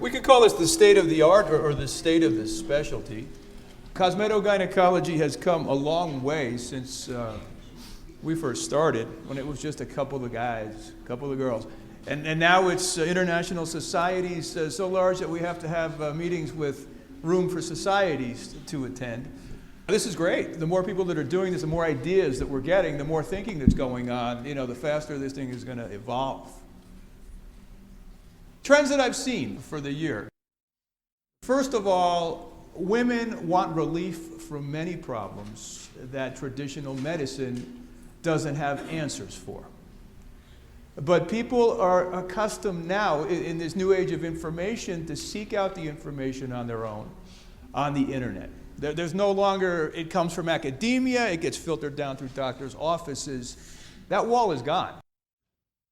We could call this the state of the art or the state of the specialty. Cosmetogynecology has come a long way since we first started, when it was just a couple of guys, a couple of girls. And now it's international societies so large that we have to have meetings with room for societies to attend. This is great. The more people that are doing this, the more ideas that we're getting, the more thinking that's going on, the faster this thing is going to evolve. Trends that I've seen for the year. First of all, women want relief from many problems that traditional medicine doesn't have answers for. But people are accustomed now, in this new age of information, to seek out the information on their own, on the internet. There's no longer, it comes from academia, it gets filtered down through doctors' offices. That wall is gone.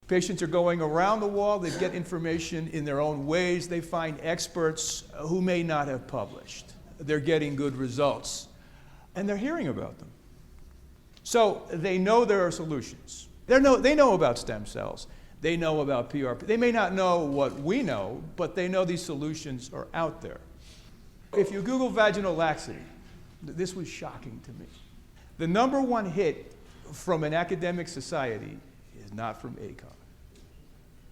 Patients are going around the wall, they get information in their own ways, they find experts who may not have published. They're getting good results, and they're hearing about them. So they know there are solutions. They know about stem cells. They know about PRP. They may not know what we know, but they know these solutions are out there. If you Google vaginal laxity, this was shocking to me. The number one hit from an academic society is not from ACOG.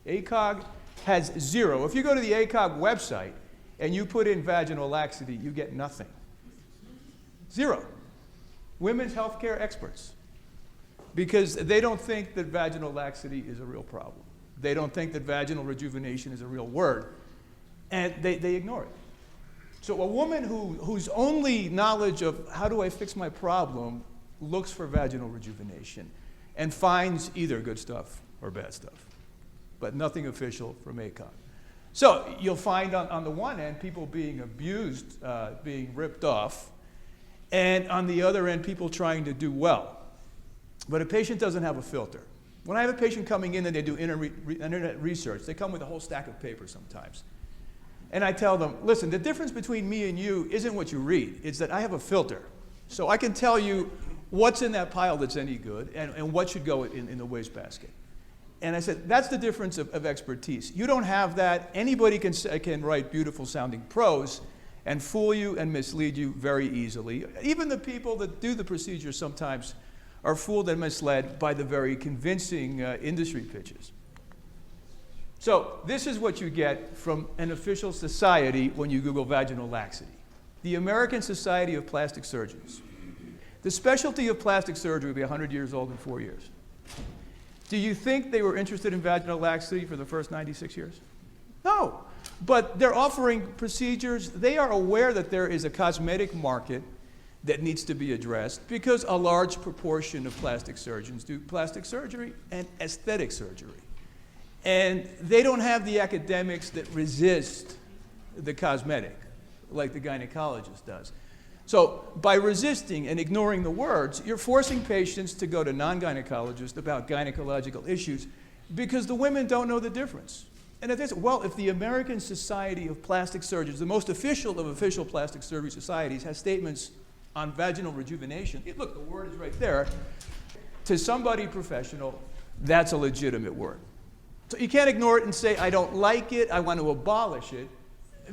ACOG has 0. If you go to the ACOG website and you put in vaginal laxity, you get nothing. 0. Women's healthcare experts. Because they don't think that vaginal laxity is a real problem. They don't think that vaginal rejuvenation is a real word. And they ignore it. So a woman whose only knowledge of how do I fix my problem looks for vaginal rejuvenation and finds either good stuff or bad stuff, but nothing official from ACOG. So you'll find on the one end people being abused, being ripped off, and on the other end people trying to do well. But a patient doesn't have a filter. When I have a patient coming in and they do internet research, they come with a whole stack of papers sometimes. And I tell them, listen, the difference between me and you isn't what you read. It's that I have a filter. So I can tell you what's in that pile that's any good and what should go in the wastebasket. And I said, that's the difference of expertise. You don't have that. Anybody can write beautiful sounding prose and fool you and mislead you very easily. Even the people that do the procedure sometimes are fooled and misled by the very convincing industry pitches. So this is what you get from an official society when you Google vaginal laxity. The American Society of Plastic Surgeons. The specialty of plastic surgery will be 100 years old in 4 years. Do you think they were interested in vaginal laxity for the first 96 years? No, but they're offering procedures. They are aware that there is a cosmetic market that needs to be addressed because a large proportion of plastic surgeons do plastic surgery and aesthetic surgery. And they don't have the academics that resist the cosmetic like the gynecologist does. So by resisting and ignoring the words, you're forcing patients to go to non-gynecologists about gynecological issues because the women don't know the difference. And if the American Society of Plastic Surgeons, the most official of official plastic surgery societies, has statements on vaginal rejuvenation, look, the word is right there. To somebody professional, that's a legitimate word. So you can't ignore it and say, I don't like it, I want to abolish it,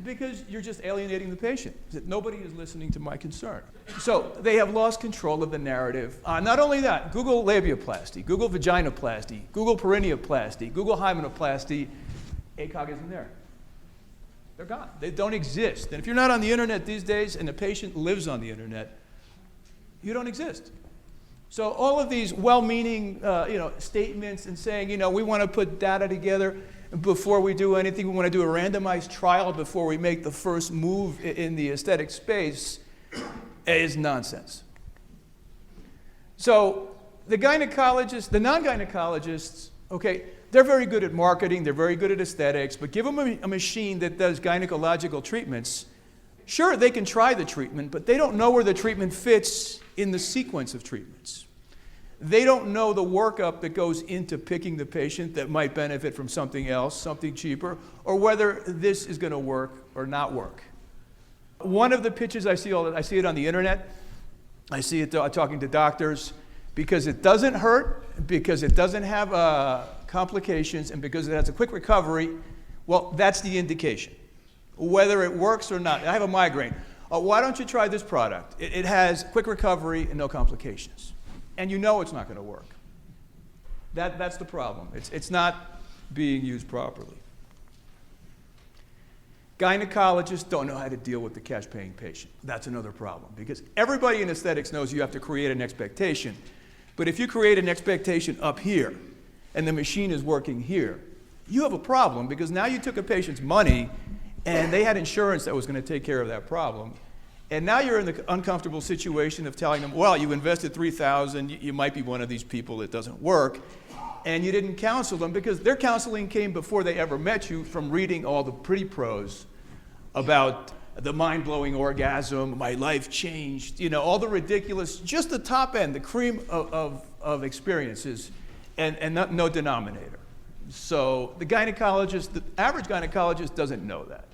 because you're just alienating the patient. Nobody is listening to my concern. So they have lost control of the narrative. Not only that, Google labiaplasty, Google vaginoplasty, Google perineoplasty, Google hymenoplasty, ACOG isn't there. They're gone. They don't exist. And if you're not on the internet these days and the patient lives on the internet, you don't exist. So all of these well-meaning statements and saying, we want to put data together before we do anything. We want to do a randomized trial before we make the first move in the aesthetic space is nonsense. So the gynecologists, the non-gynecologists, they're very good at marketing, they're very good at aesthetics, but give them a machine that does gynecological treatments. Sure, they can try the treatment, but they don't know where the treatment fits in the sequence of treatments. They don't know the workup that goes into picking the patient that might benefit from something else, something cheaper, or whether this is going to work or not work. One of the pitches I see it on the internet, I see it talking to doctors, because it doesn't hurt, because it doesn't have complications, and because it has a quick recovery, well, that's the indication. whether it works or not. I have a migraine. Why don't you try this product? It has quick recovery and no complications. And you know it's not going to work. That's the problem. It's not being used properly. Gynecologists don't know how to deal with the cash-paying patient. That's another problem, because everybody in aesthetics knows you have to create an expectation. But if you create an expectation up here, and the machine is working here, you have a problem, because now you took a patient's money, and they had insurance that was going to take care of that problem. And now you're in the uncomfortable situation of telling them, well, you invested $3,000, you might be one of these people that doesn't work. And you didn't counsel them, because their counseling came before they ever met you from reading all the pretty prose about the mind-blowing orgasm, my life changed, all the ridiculous, just the top end, the cream of experiences, and no denominator. So the average gynecologist doesn't know that.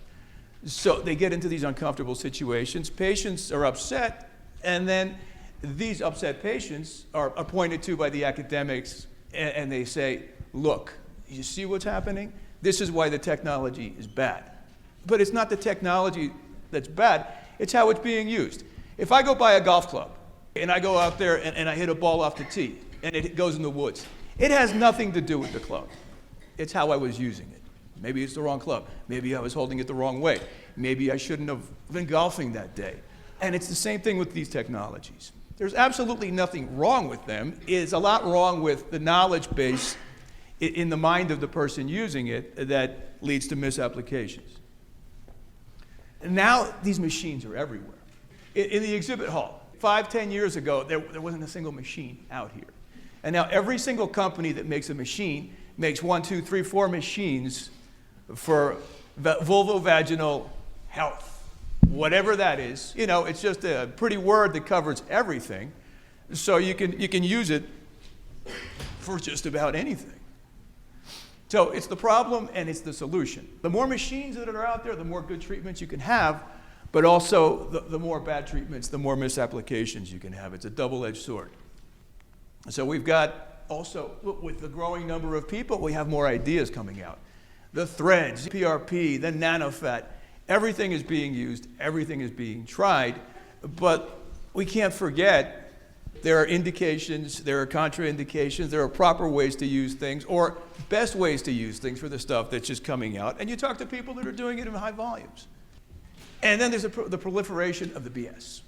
So they get into these uncomfortable situations. Patients are upset, and then these upset patients are pointed to by the academics, and they say, look, you see what's happening? This is why the technology is bad. But it's not the technology that's bad, it's how it's being used. If I go buy a golf club, and I go out there and I hit a ball off the tee, and it goes in the woods, it has nothing to do with the club. It's how I was using it. Maybe it's the wrong club. Maybe I was holding it the wrong way. Maybe I shouldn't have been golfing that day. And it's the same thing with these technologies. There's absolutely nothing wrong with them. It's a lot wrong with the knowledge base in the mind of the person using it that leads to misapplications. And now these machines are everywhere. In the exhibit hall, 5-10 years ago, there wasn't a single machine out here. And now every single company that makes a machine makes 1, 2, 3, 4 machines for vulvovaginal health. Whatever that is, it's just a pretty word that covers everything. So you can use it for just about anything. So it's the problem and it's the solution. The more machines that are out there, the more good treatments you can have, but also the more bad treatments, the more misapplications you can have. It's a double-edged sword. So we've got also, with the growing number of people, we have more ideas coming out. The threads, PRP, the nanofat, everything is being used, everything is being tried, but we can't forget there are indications, there are contraindications, there are proper ways to use things, or best ways to use things for the stuff that's just coming out, and you talk to people that are doing it in high volumes. And then there's the proliferation of the BS.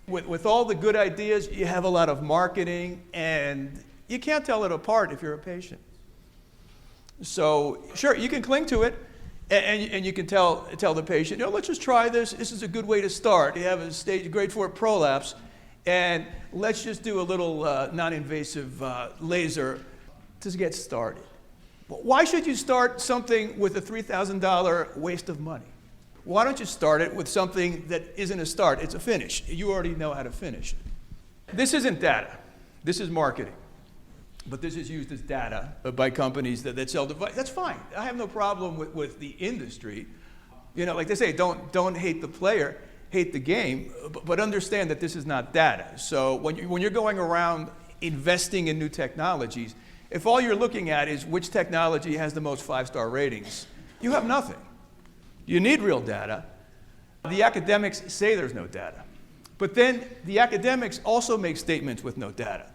With all the good ideas, you have a lot of marketing, and you can't tell it apart if you're a patient. So, sure, you can cling to it, and you can tell the patient, let's just try this. This is a good way to start. You have a stage grade 4 prolapse, and let's just do a little non-invasive laser to get started. Why should you start something with a $3,000 waste of money? Why don't you start it with something that isn't a start, it's a finish. You already know how to finish it. This isn't data. This is marketing. But this is used as data by companies that sell devices. That's fine. I have no problem with the industry. Like they say, don't hate the player, hate the game, but understand that this is not data. So when you're going around investing in new technologies, if all you're looking at is which technology has the most 5-star ratings, you have nothing. You need real data. The academics say there's no data. But then the academics also make statements with no data.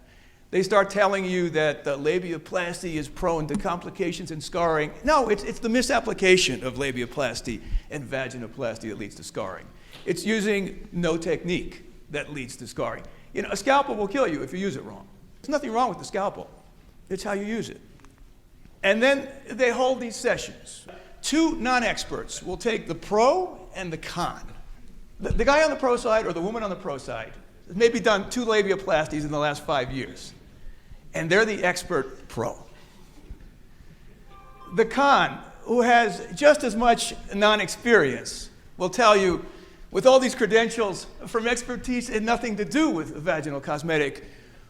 They start telling you that labiaplasty is prone to complications and scarring. No, it's the misapplication of labiaplasty and vaginoplasty that leads to scarring. It's using no technique that leads to scarring. A scalpel will kill you if you use it wrong. There's nothing wrong with the scalpel. It's how you use it. And then they hold these sessions. 2 non-experts will take the pro and the con. The guy on the pro side or the woman on the pro side has maybe done 2 labiaplasties in the last 5 years. And they're the expert pro. The con, who has just as much non-experience, will tell you, with all these credentials from expertise and nothing to do with vaginal cosmetic,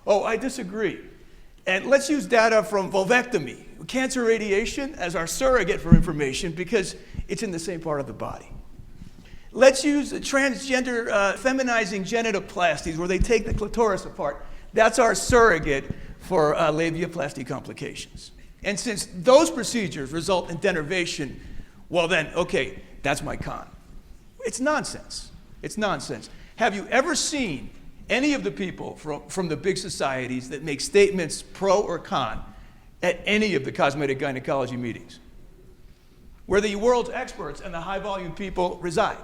oh, I disagree. And let's use data from vulvectomy, cancer radiation, as our surrogate for information because it's in the same part of the body. Let's use transgender feminizing genitoplasties where they take the clitoris apart. That's our surrogate for labiaplasty complications. And since those procedures result in denervation, well then, okay, that's my con. It's nonsense. It's nonsense. Have you ever seen any of the people from the big societies that make statements pro or con at any of the cosmetic gynecology meetings, where the world's experts and the high-volume people reside?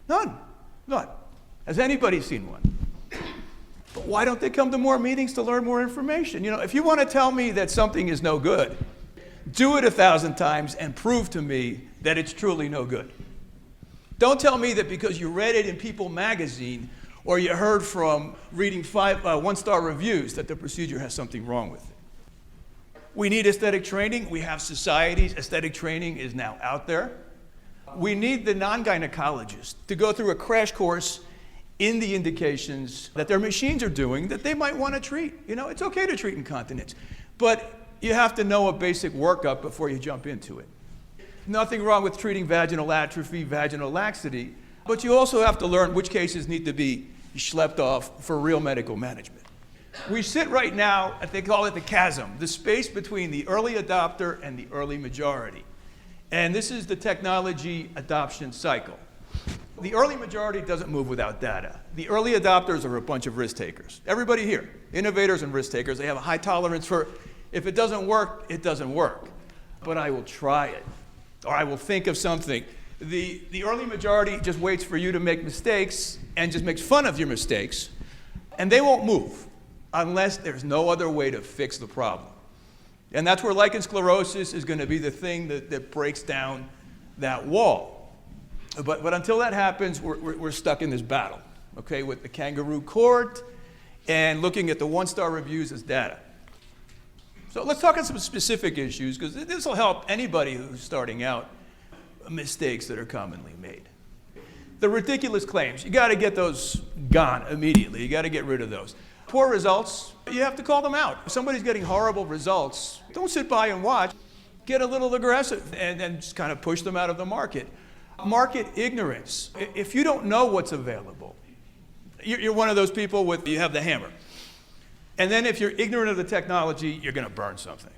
None. None. Has anybody seen one? But why don't they come to more meetings to learn more information? You know, if you want to tell me that something is no good, do it 1,000 times and prove to me that it's truly no good. Don't tell me that because you read it in People magazine or you heard from reading one-star reviews that the procedure has something wrong with it. We need aesthetic training. We have societies. Aesthetic training is now out there. We need the non-gynecologists to go through a crash course in the indications that their machines are doing that they might want to treat. You know, it's okay to treat incontinence, but you have to know a basic workup before you jump into it. Nothing wrong with treating vaginal atrophy, vaginal laxity, but you also have to learn which cases need to be schlepped off for real medical management. We sit right now, they call it the chasm, the space between the early adopter and the early majority. And this is the technology adoption cycle. The early majority doesn't move without data. The early adopters are a bunch of risk takers. Everybody here, innovators and risk takers, they have a high tolerance for, if it doesn't work, it doesn't work. But I will try it, or I will think of something. The early majority just waits for you to make mistakes and just makes fun of your mistakes, and they won't move unless there's no other way to fix the problem. And that's where lichen sclerosis is going to be the thing that breaks down that wall. But until that happens, we're stuck in this battle, okay, with the kangaroo court and looking at the one-star reviews as data. So let's talk on some specific issues, because this will help anybody who's starting out, mistakes that are commonly made. The ridiculous claims, you got to get those gone immediately. You got to get rid of those. Poor results, you have to call them out. If somebody's getting horrible results, don't sit by and watch. Get a little aggressive and then just kind of push them out of the market. Market ignorance. If you don't know what's available, you're one of those people with, you have the hammer. And then if you're ignorant of the technology, you're going to burn something.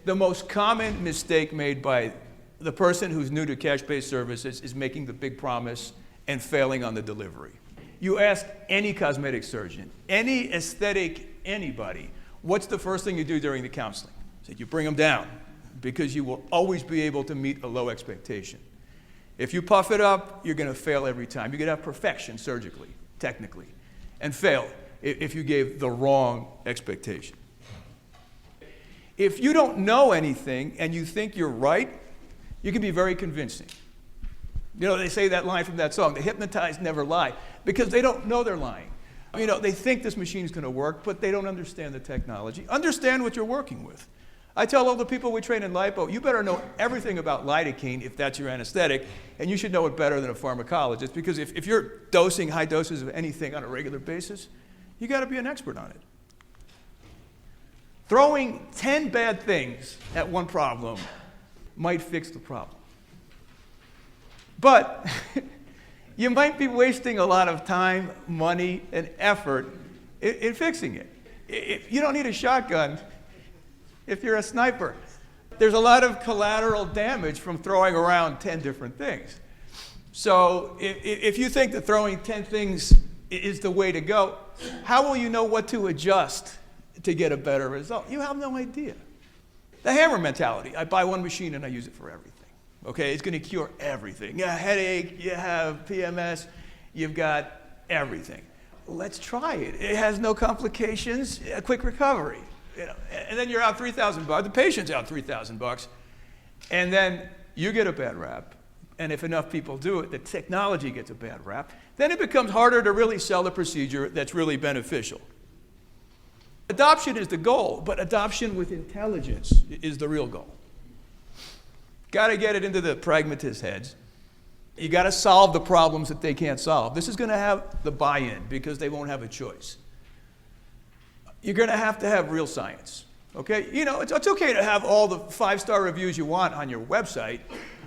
The most common mistake made by the person who's new to cash-based services is making the big promise and failing on the delivery. You ask any cosmetic surgeon, any aesthetic, anybody, what's the first thing you do during the counseling? So you bring them down, because you will always be able to meet a low expectation. If you puff it up, you're going to fail every time. You're going to have perfection surgically, technically, and fail if you gave the wrong expectation. If you don't know anything and you think you're right, you can be very convincing. You know, they say that line from that song, the hypnotized never lie, because they don't know they're lying. You know, they think this machine's going to work, but they don't understand the technology. Understand what you're working with. I tell all the people we train in lipo, you better know everything about lidocaine if that's your anesthetic, and you should know it better than a pharmacologist, because if you're dosing high doses of anything on a regular basis, you got to be an expert on it. Throwing 10 bad things at one problem might fix the problem. But you might be wasting a lot of time, money, and effort in fixing it. You don't need a shotgun if you're a sniper. There's a lot of collateral damage from throwing around 10 different things. So if you think that throwing 10 things is the way to go, how will you know what to adjust to get a better result? You have no idea. The hammer mentality. I buy one machine and I use it for everything. Okay, it's going to cure everything. You have a headache, you have PMS, you've got everything. Let's try it. It has no complications, a quick recovery. You know, and then you're out $3,000. The patient's out $3,000, and then you get a bad rap. And if enough people do it, the technology gets a bad rap. Then it becomes harder to really sell the procedure that's really beneficial. Adoption is the goal, but adoption with intelligence is the real goal. Got to get it into the pragmatist heads. You got to solve the problems that they can't solve. This is going to have the buy-in because they won't have a choice. You're going to have real science, okay? You know, it's okay to have all the 5-star reviews you want on your website,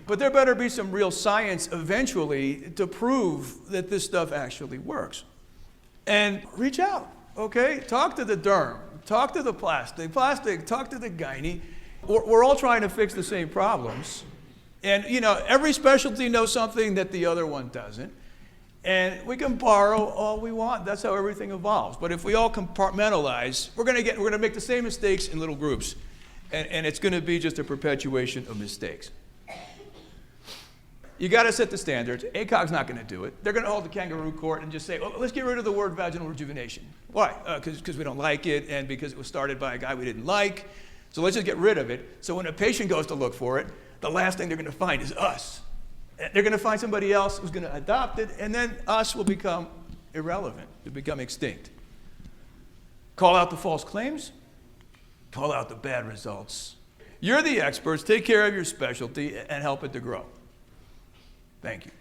but there better be some real science eventually to prove that this stuff actually works. And reach out, okay? Talk to the derm, talk to the plastic, talk to the gynae. We're all trying to fix the same problems, And, you know, every specialty knows something that the other one doesn't. And we can borrow all we want. That's how everything evolves. But if we all compartmentalize, we're going to make the same mistakes in little groups. And it's going to be just a perpetuation of mistakes. You got to set the standards. ACOG's not going to do it. They're going to hold the kangaroo court and just say, well, let's get rid of the word vaginal rejuvenation. Why? Because we don't like it and because it was started by a guy we didn't like. So let's just get rid of it. So when a patient goes to look for it, the last thing they're going to find is us. They're going to find somebody else who's going to adopt it, and then us will become irrelevant. It'll become extinct. Call out the false claims. Call out the bad results. You're the experts. Take care of your specialty and help it to grow. Thank you.